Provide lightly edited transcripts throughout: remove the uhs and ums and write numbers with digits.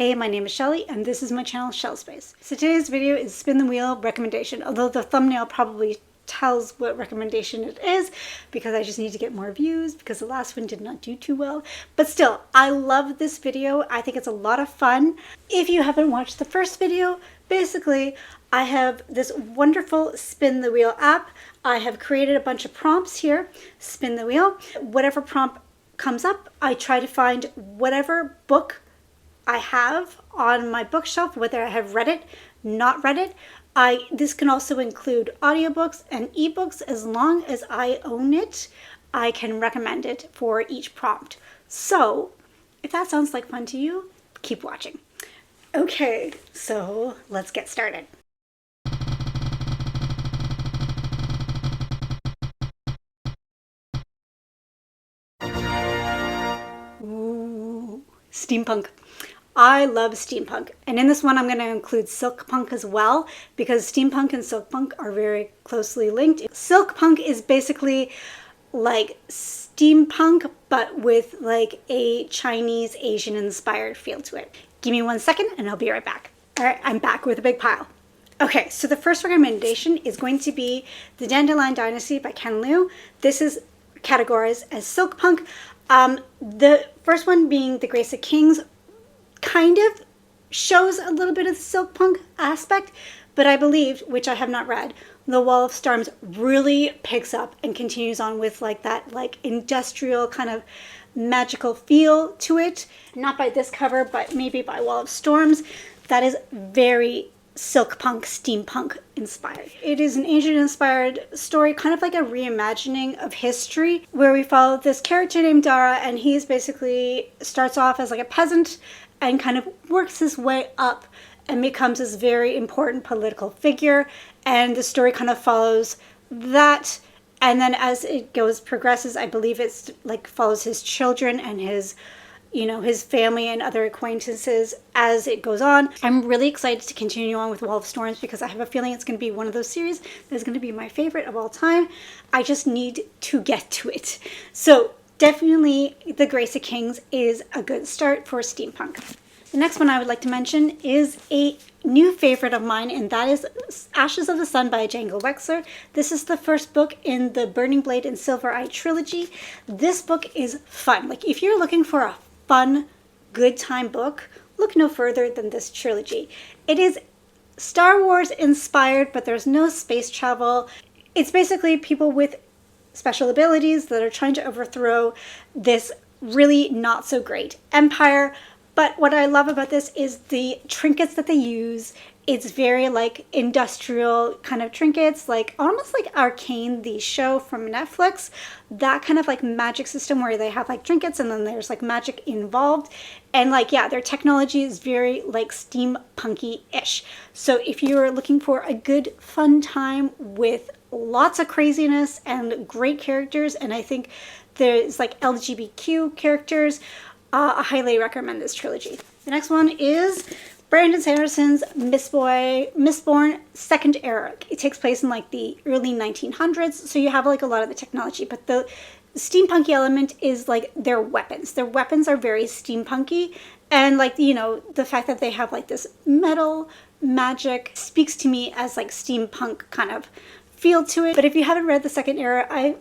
Hey, my name is Shelly and this is my channel Shell Space. So today's video is spin the wheel recommendation, although the thumbnail probably tells what recommendation it is because I just need to get more views because the last one did not do too well. But still, I love this video. I think it's a lot of fun. If you haven't watched the first video, basically I have this wonderful spin the wheel app. I have created a bunch of prompts here. Spin the wheel. Whatever prompt comes up, I try to find whatever book I have on my bookshelf, whether I have read it, not read it. This can also include audiobooks and ebooks. As long as I own it, I can recommend it for each prompt. So if that sounds like fun to you, keep watching. Okay, so let's get started. Ooh, steampunk. I love steampunk, and in this one I'm going to include silkpunk as well because steampunk and silkpunk are very closely linked. Silkpunk is basically like steampunk but with like a Chinese Asian inspired feel to it. Give me 1 second and I'll be right back. All right, I'm back with a big pile. Okay, so the first recommendation is going to be The Dandelion Dynasty by Ken Liu. This is categorized as silkpunk. The first one being The Grace of Kings kind of shows a little bit of the silkpunk aspect, but I believe, which I have not read, The Wall of Storms really picks up and continues on with like that like industrial kind of magical feel to it. Not by this cover, but maybe by Wall of Storms. That is very silkpunk, steampunk inspired. It is an Asian inspired story, kind of like a reimagining of history, where we follow this character named Dara, and he's basically starts off as like a peasant and kind of works his way up and becomes this very important political figure. And the story kind of follows that. And then as it progresses, I believe it's like follows his children and his, his family and other acquaintances as it goes on. I'm really excited to continue on with Wall of Storms because I have a feeling it's going to be one of those series that's going to be my favorite of all time. I just need to get to it. So definitely The Grace of Kings is a good start for steampunk. The next one I would like to mention is a new favorite of mine, and that is Ashes of the Sun by Django Wexler. This is the first book in the Burning Blade and Silver Eye trilogy. This book is fun. Like if you're looking for a fun, good time book, look no further than this trilogy. It is Star Wars inspired, but there's no space travel. It's basically people with special abilities that are trying to overthrow this really not so great empire. But what I love about this is the trinkets that they use. It's very like industrial kind of trinkets, like almost like Arcane, the show from Netflix. That kind of like magic system where they have like trinkets and then there's like magic involved. And like, yeah, their technology is very like steampunky-ish. So if you're looking for a good fun time with lots of craziness and great characters, and I think there's like LGBTQ characters, I highly recommend this trilogy. The next one is Brandon Sanderson's Mistborn Second Era. It takes place in like the early 1900s, so you have like a lot of the technology, but the steampunky element is like their weapons. Their weapons are very steampunky, and like, the fact that they have like this metal magic speaks to me as like steampunk kind of feel to it. But if you haven't read the Second Era, I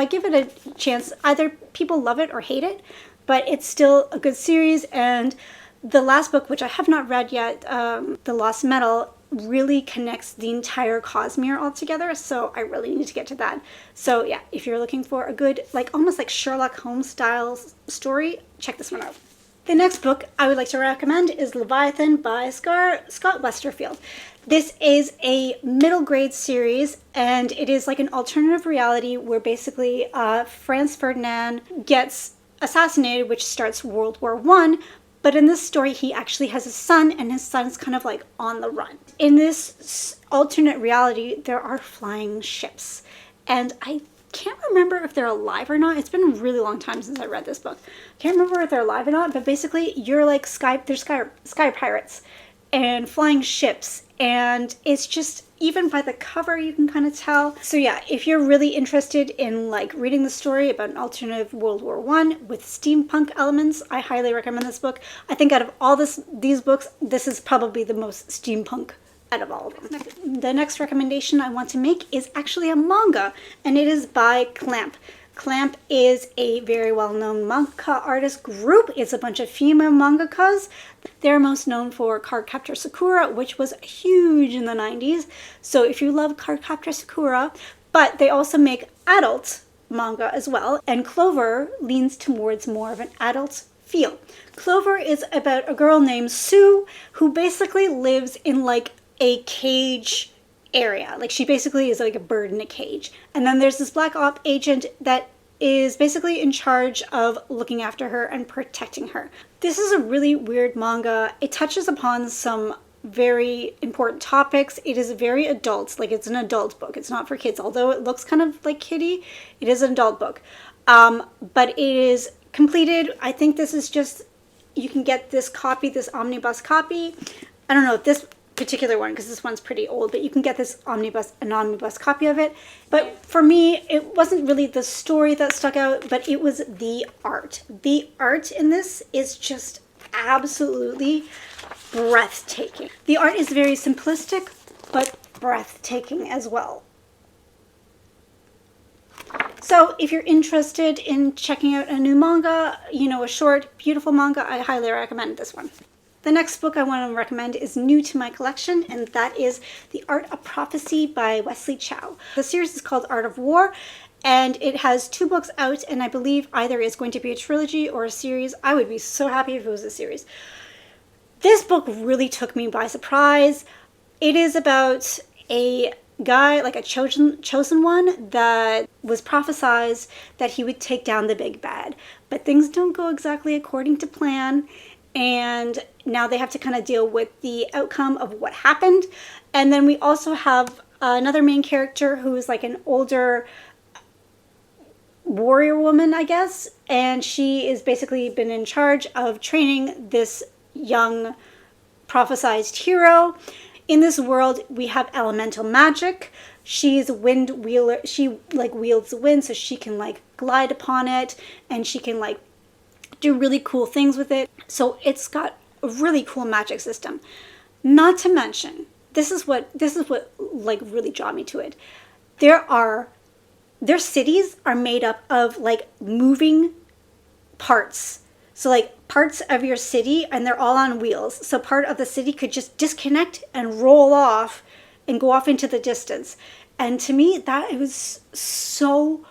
give it a chance. Either people love it or hate it, but it's still a good series. And the last book, which I have not read yet, The Lost Metal, really connects the entire Cosmere all together, so I really need to get to that. So yeah, if you're looking for a good, like almost like Sherlock Holmes style story, check this one out. The next book I would like to recommend is Leviathan by Scott Westerfield. This is a middle grade series, and it is like an alternative reality where basically Franz Ferdinand gets assassinated, which starts World War I. But in this story, he actually has a son, and his son's kind of like on the run. In this alternate reality, there are flying ships. And I can't remember if they're alive or not. It's been a really long time since I read this book. Can't remember if they're alive or not, but basically you're like sky pirates. and flying ships, and it's just, even by the cover you can kind of tell. So yeah, if you're really interested in like reading the story about an alternative World War I with steampunk elements, I highly recommend this book. I think out of all these books, this is probably the most steampunk out of all of them. The next recommendation I want to make is actually a manga, and it is by Clamp. Clamp is a very well-known manga artist group. It's a bunch of female mangakas. They're most known for Cardcaptor Sakura, which was huge in the 90s. So if you love Cardcaptor Sakura, but they also make adult manga as well, and Clover leans towards more of an adult feel. Clover is about a girl named Sue who basically lives in like a cage area. Like she basically is like a bird in a cage. And then there's this black op agent that is basically in charge of looking after her and protecting her. This is a really weird manga. It touches upon some very important topics. It is very adult, like it's an adult book. It's not for kids, although it looks kind of like kiddie. It is an adult book. But it is completed. I think this is just, you can get this copy, this omnibus copy. I don't know if this particular one, because this one's pretty old, but you can get this an omnibus copy of it. But for me, it wasn't really the story that stuck out, but it was the art. The art in this is just absolutely breathtaking. The art is very simplistic, but breathtaking as well. So if you're interested in checking out a new manga, you know, a short, beautiful manga, I highly recommend this one. The next book I want to recommend is new to my collection, and that is The Art of Prophecy by Wesley Chow. The series is called Art of War, and it has 2 books out, and I believe either is going to be a trilogy or a series. I would be so happy if it was a series. This book really took me by surprise. It is about a guy, like a chosen one, that was prophesized that he would take down the big bad. But things don't go exactly according to plan, and now they have to kind of deal with the outcome of what happened. And then we also have another main character who is like an older warrior woman, I guess, and she is basically been in charge of training this young prophesized hero. In this world, we have elemental magic. She's a wind wheeler. She like wields the wind, so she can like glide upon it, and she can like do really cool things with it. So it's got a really cool magic system. Not to mention, this is what like really drew me to it. Their cities are made up of like moving parts. So like parts of your city, and they're all on wheels. So part of the city could just disconnect and roll off and go off into the distance. And to me, it was so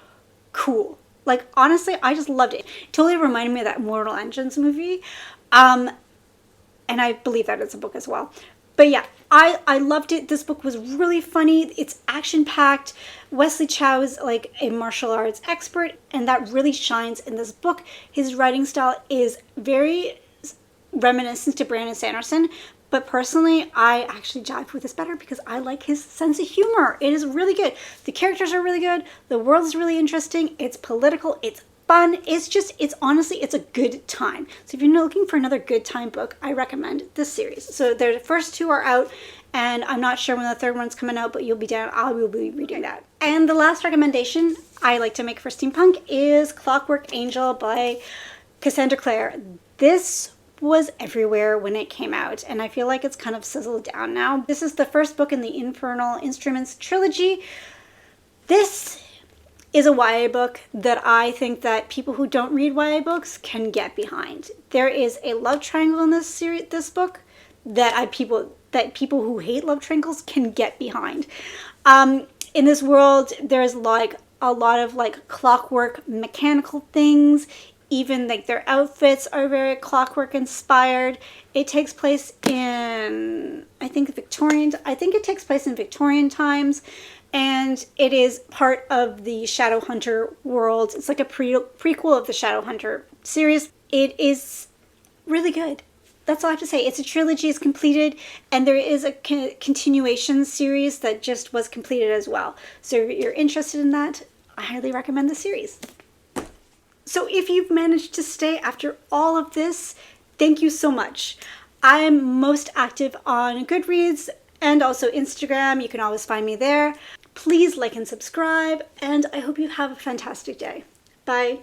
cool. Like, honestly, I just loved it. It totally reminded me of that Mortal Engines movie. And I believe that it's a book as well. But yeah, I loved it. This book was really funny. It's action-packed. Wesley Chow is like a martial arts expert, and that really shines in this book. His writing style is very reminiscent to Brandon Sanderson, but personally, I actually jive with this better because I like his sense of humor. It is really good. The characters are really good. The world is really interesting. It's political. It's fun. It's honestly, it's a good time. So if you're looking for another good time book, I recommend this series. So the first 2 are out, and I'm not sure when the 3rd one's coming out, but you'll be down. I will be reading that. And the last recommendation I like to make for steampunk is Clockwork Angel by Cassandra Clare. This was everywhere when it came out, and I feel like it's kind of sizzled down now. This is the first book in the Infernal Instruments trilogy. This is a YA book that I think that people who don't read YA books can get behind. There is a love triangle in this book that people who hate love triangles can get behind. In this world, there's like a lot of like clockwork mechanical things. Even like their outfits are very clockwork inspired. It takes place in, I think it takes place in Victorian times, and it is part of the Shadowhunter world. It's like a prequel of the Shadowhunter series. It is really good. That's all I have to say. It's a trilogy, it's completed, and there is a continuation series that just was completed as well. So if you're interested in that, I highly recommend the series. So if you've managed to stay after all of this, thank you so much. I'm most active on Goodreads and also Instagram. You can always find me there. Please like and subscribe, and I hope you have a fantastic day. Bye.